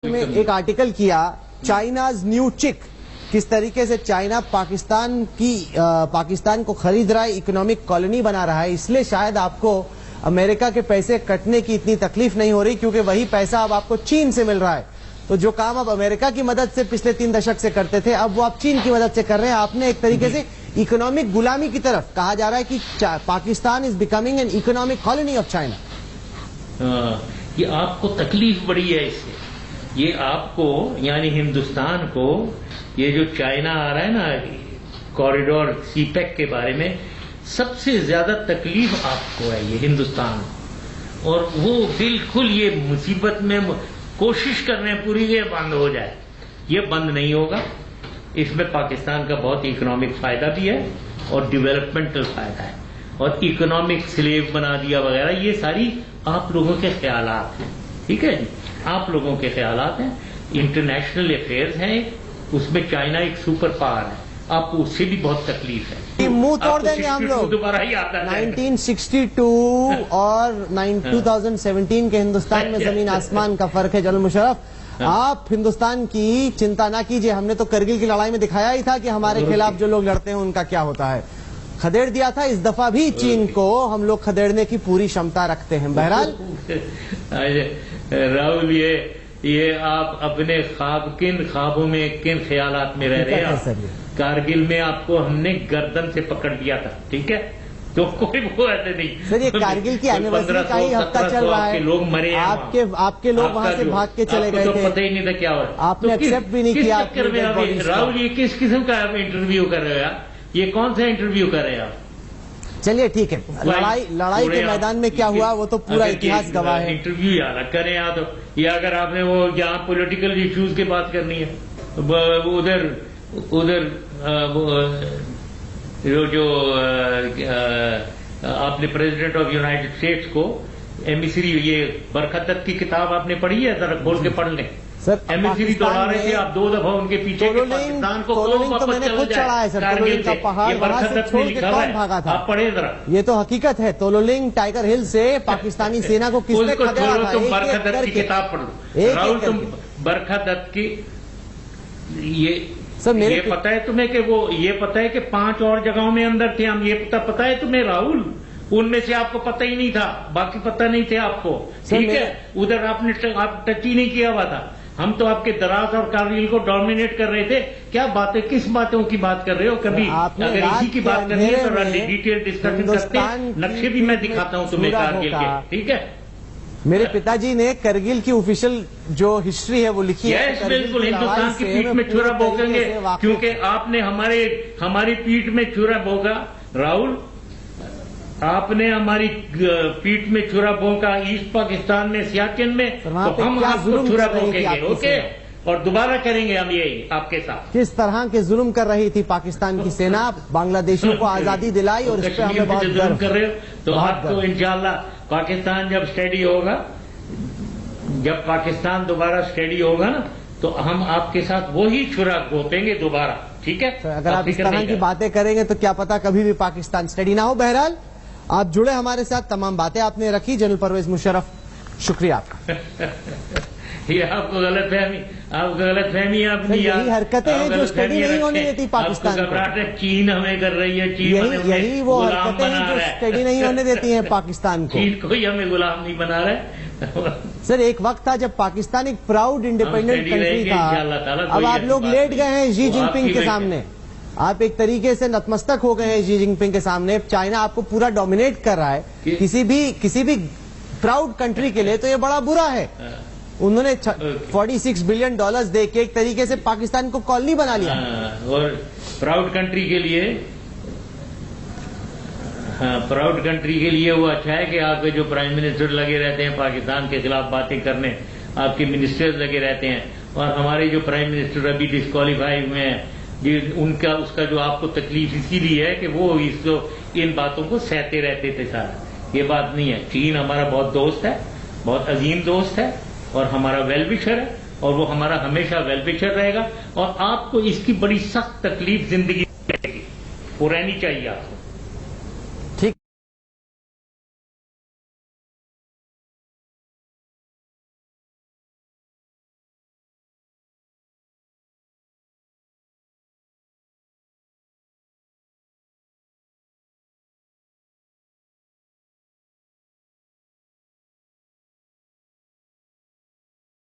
میں ایک آرٹیکل کیا چائناز نیو چک، کس طریقے سے چائنا پاکستان کو خرید رہا ہے، اکنامک کالونی بنا رہا ہے، اس لیے شاید آپ کو امریکہ کے پیسے کٹنے کی اتنی تکلیف نہیں ہو رہی کیونکہ وہی پیسہ اب آپ کو چین سے مل رہا ہے۔ تو جو کام اب امریکہ کی مدد سے پچھلے 3 دشک سے کرتے تھے اب وہ آپ چین کی مدد سے کر رہے ہیں۔ آپ نے ایک طریقے سے اکنامک غلامی کی طرف کہا جا رہا ہے کہ Pakistan is becoming an economic colony of China. یہ آپ کو تکلیف بڑی ہے اس سے، یہ آپ کو یعنی ہندوستان کو یہ جو چائنا آ رہا ہے نا کوریڈور سی پیک کے بارے میں، سب سے زیادہ تکلیف آپ کو ہے یہ ہندوستان، اور وہ بالکل یہ مصیبت میں کوشش کر رہے ہیں پوری یہ بند ہو جائے۔ یہ بند نہیں ہوگا، اس میں پاکستان کا بہت اکنامک فائدہ بھی ہے اور ڈیولپمنٹل فائدہ ہے، اور اکنامک سلیو بنا دیا وغیرہ، یہ ساری آپ لوگوں کے خیالات ہیں، ٹھیک ہے جی، آپ لوگوں کے خیالات ہیں، انٹرنیشنل افیئرز ہیں، اس میں چائنا ایک سپر پاور ہے، آپ کو اس سے بھی بہت تکلیف ہے۔ منہ توڑ دیں گے ہم لوگ دوبارہ ہی آتا ہے 1962 اور 2017 کے ہندوستان میں زمین آسمان کا فرق ہے۔ جنرل مشرف، آپ ہندوستان کی چنتا نہ کیجئے، ہم نے تو کرگل کی لڑائی میں دکھایا ہی تھا کہ ہمارے خلاف جو لوگ لڑتے ہیں ان کا کیا ہوتا ہے، کھدیڑ دیا تھا، اس دفعہ بھی چین کو ہم لوگ کھدیڑنے کی پوری شمتا رکھتے ہیں۔ بہرحال راہل، یہ آپ اپنے کن خوابوں میں کن خیالات میں رہ رہے ہیں؟ کارگل میں آپ کو ہم نے گردن سے پکڑ لیا تھا، ٹھیک ہے، تو کوئی وہ ایسے نہیں سر، یہ کارگل کی اینیورسری کا ہی ہفتہ چل رہا ہے، لوگ مرے ہیں، آپ کے لوگ وہاں سے بھاگ کے چلے گئے تھے، پتہ ہی نہیں تھا کیا ہوا، آپ نے ایکسپٹ بھی نہیں کیا۔ راہل، یہ کس قسم کا آپ انٹرویو کر رہے ہو؟ یہ کون سا انٹرویو کر رہے ہیں آپ؟ چلیے ٹھیک ہے، لڑائی کے میدان میں کیا ہوا وہ تو پورا اتہاس گواہ ہے۔ انٹرویو یا الگ کریں یا تو، یا اگر آپ نے وہ یہاں پولیٹیکل ایشوز کی بات کرنی ہے، ادھر جو آپ نے پریزیڈنٹ آف یونائٹڈ اسٹیٹس کو ایمبیسی، یہ برکت کی کتاب آپ نے پڑھی ہے؟ ذرا کھول کے پڑھ لیں۔ ایمبیسی دوڑا رہے تھے آپ 2 دفعہ ان کے پیچھے، پاکستان کو میں نے خود چڑھا ہے سر، تولولنگ کا پہاڑ وہاں سے چھوڑ کے کون بھاگا تھا؟ آپ پڑھیں ذرا، یہ تو حقیقت ہے۔ تولولنگ ٹائیگر ہل سے پاکستانی سینا کو کس نے کھدیڑا تھا؟ تم برکت کی کتاب پڑھ لو راہل، تم برکت کی، یہ پتا ہے تمہیں کہ وہ، یہ پتا ہے کہ 5 اور جگہوں میں اندر تھے ہم، یہ پتا ہے تمہیں راہل؟ ان میں سے آپ کو پتہ ہی نہیں تھا، باقی پتہ نہیں تھے آپ کو، ٹھیک ہے، ادھر آپ نے ٹچ ہی نہیں کیا ہوا تھا۔ ہم تو آپ کے دراز اور کارگل کو ڈومینیٹ کر رہے تھے۔ کیا باتیں، کس باتوں کی بات کر رہے ہو؟ کبھی اگر اسی کی بات کرنی ہے تو ڈیٹیل ڈسکشن کرتے ہیں، نقشے بھی میں دکھاتا ہوں تمہیں کارگل کے، ٹھیک ہے۔ میرے پتا جی نے کرگل کی آفیشیل جو ہسٹری ہے وہ لکھی ہے۔ بالکل، ہندوستان کی پیٹھ میں چھرا بھونکیں گے کیونکہ آپ نے ہماری پیٹھ میں چھرا بھونکا راہل، آپ نے ہماری پیٹھ میں چھرا بھونکا ایسٹ پاکستان میں، سیاچن میں، تو ہم آپ کو چھرا بھونکیں گے، اوکے، اور دوبارہ کریں گے ہم یہی آپ کے ساتھ۔ کس طرح کے ظلم کر رہی تھی پاکستان کی سینا، بنگلہ دیشیوں کو آزادی دلائی، اور اس پہ ہمیں بہت ظلم کر رہے ہو، تو آپ کو انشاءاللہ پاکستان جب اسٹڈی ہوگا، جب پاکستان دوبارہ اسٹڈی ہوگا نا، تو ہم آپ کے ساتھ وہی چھرا گھونپیں گے دوبارہ، ٹھیک ہے۔ اگر آپ اس طرح کی باتیں کریں گے تو کیا پتا کبھی بھی پاکستان اسٹڈی نہ ہو۔ بہرحال آپ جڑے ہمارے ساتھ، تمام باتیں آپ نے رکھی، جنرل پرویز مشرف، شکریہ آپ کا۔ یہ آپ کو غلط فہمی یہی حرکتیں ہیں جو اسٹڈی نہیں ہونے دیتی پاکستان کو، چین ہمیں کر رہی ہے، یہی وہ حرکتیں ہیں جو اسٹڈی نہیں ہونے دیتی ہیں پاکستان کو۔ چین کوئی ہمیں غلام نہیں بنا رہا ہے سر۔ ایک وقت تھا جب پاکستان ایک پراؤڈ انڈیپینڈنٹ کنٹری تھا، اب آپ لوگ لیٹ گئے ہیں شی جن پنگ کے سامنے، آپ ایک طریقے سے نتمستک ہو گئے ہیں شی جن پنگ کے سامنے۔ چائنا آپ کو پورا ڈومینیٹ کر رہا ہے، کسی بھی پراؤڈ کنٹری کے لیے تو یہ بڑا برا ہے۔ انہوں نے $46 بلین دے کے ایک طریقے سے پاکستان کو کالونی بنا لیا، اور پراؤڈ کنٹری کے لیے وہ اچھا ہے کہ آپ کے جو پرائم منسٹر لگے رہتے ہیں پاکستان کے خلاف باتیں کرنے، آپ کے منسٹرز لگے رہتے ہیں، اور ہمارے جو پرائم منسٹر ابھی ڈسکوالیفائی ہوئے ہیں، اس کا جو آپ کو تکلیف اسی لیے ہے کہ وہ ان باتوں کو سہتے رہتے تھے سارا۔ یہ بات نہیں ہے، چین ہمارا بہت دوست ہے، بہت عظیم دوست ہے، اور ہمارا ویل وشر ہے، اور وہ ہمارا ہمیشہ ویل وشر رہے گا، اور آپ کو اس کی بڑی سخت تکلیف زندگی وہ رہنی چاہیے آپ کو۔